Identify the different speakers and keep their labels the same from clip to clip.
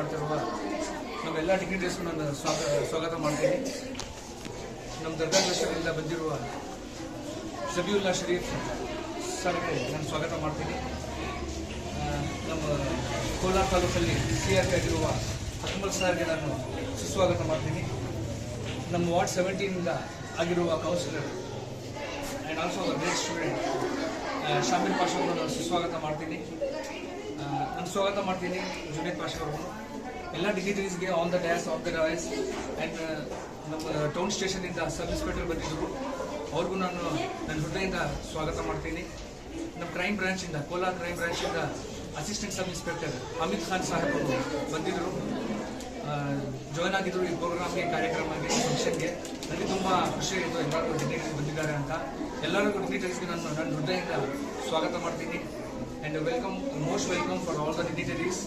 Speaker 1: ಮಾಡ್ತಿರುವ ನಮ್ಮೆಲ್ಲ ಡಿಗ್ನಿಟರೀಸ್ಗೂ ನಾನು ಸ್ವಾಗತ ಮಾಡ್ತೀನಿ. ನಮ್ಮ ದರ್ಗಾ ಕ್ಲಸ್ಟರಿಂದ ಬಂದಿರುವ ಜಬೀವುಲ್ಲಾ ಶರೀಫ್ ಸರ್ಗೆ ನಾನು ಸ್ವಾಗತ ಮಾಡ್ತೀನಿ. ನಮ್ಮ ಕೋಲಾರ ತಾಲೂಕಲ್ಲಿ CRP ಆಗಿರುವ ಅಕ್ಮಲ್ ಸರ್ಗೆ ನಾನು ಸುಸ್ವಾಗತ ಮಾಡ್ತೀನಿ. ನಮ್ಮ ವಾರ್ಡ್ 17 ಆಗಿರುವ councillor and also great student Shameer Pasha ಅವರು ನಾನು ಸುಸ್ವಾಗತ ಮಾಡ್ತೀನಿ. ನಾನು ಸ್ವಾಗತ ಮಾಡ್ತೀನಿ ಜುನೇದ್ ಪಾಷಾ ಅವರು. ಎಲ್ಲ ಡಿಗ್ನಿಟರೀಸ್ಗೆ ಆನ್ ದ ಡ್ಯಾಸ್ ಆ್ಯಂಡ್ ನಮ್ಮ ಟೌನ್ ಸ್ಟೇಷನಿಂದ ಸಬ್ ಇನ್ಸ್ಪೆಕ್ಟರ್ ಬಂದಿದ್ದರು, ಅವ್ರಿಗೂ ನಾನು ನನ್ನ ಹೃದಯದಿಂದ ಸ್ವಾಗತ ಮಾಡ್ತೀನಿ. ನಮ್ಮ ಕ್ರೈಮ್ ಬ್ರಾಂಚಿಂದ ಕೋಲಾರ ಕ್ರೈಮ್ ಬ್ರಾಂಚಿಂದ assistant sub inspector Amit Khan Saheb ಅವರು ಬಂದಿದ್ದರು, ಜಾಯ್ನ್ ಆಗಿದ್ದರು ಈ ಪ್ರೋಗ್ರಾಮ್ಗೆ, ಕಾರ್ಯಕ್ರಮಕ್ಕೆ, ಫಂಕ್ಷನ್ಗೆ. ನನಗೆ ತುಂಬ ಖುಷಿಯಾಗಿತ್ತು ಎಲ್ಲರಿಗೂ ಡಿಗ್ನಿಟರೀಸ್ ಬಂದಿದ್ದಾರೆ ಅಂತ. ಎಲ್ಲರಿಗೂ ಡಿಗ್ನಿಟರೀಸ್ಗೆ ನಾನು ನನ್ನ ಹೃದಯದಿಂದ ಸ್ವಾಗತ ಮಾಡ್ತೀನಿ. And most welcome for all the dignitaries.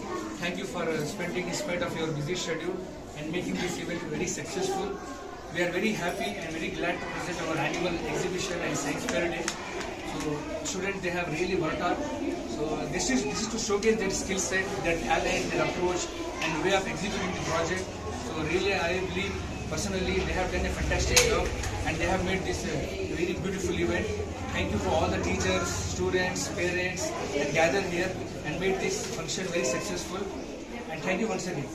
Speaker 1: Thank you for spending in spite of your busy schedule and making this event very successful. We are very happy and very glad to present our annual exhibition and science fair day. So students, they have really worked hard. So this is to showcase their skill set, their talent, their approach and way of executing the project. So really I believe personally they have done a fantastic job and they have made this a very beautiful event. Thank you for all the teachers, students, parents that gathered here and made this function very successful. And thank you once again.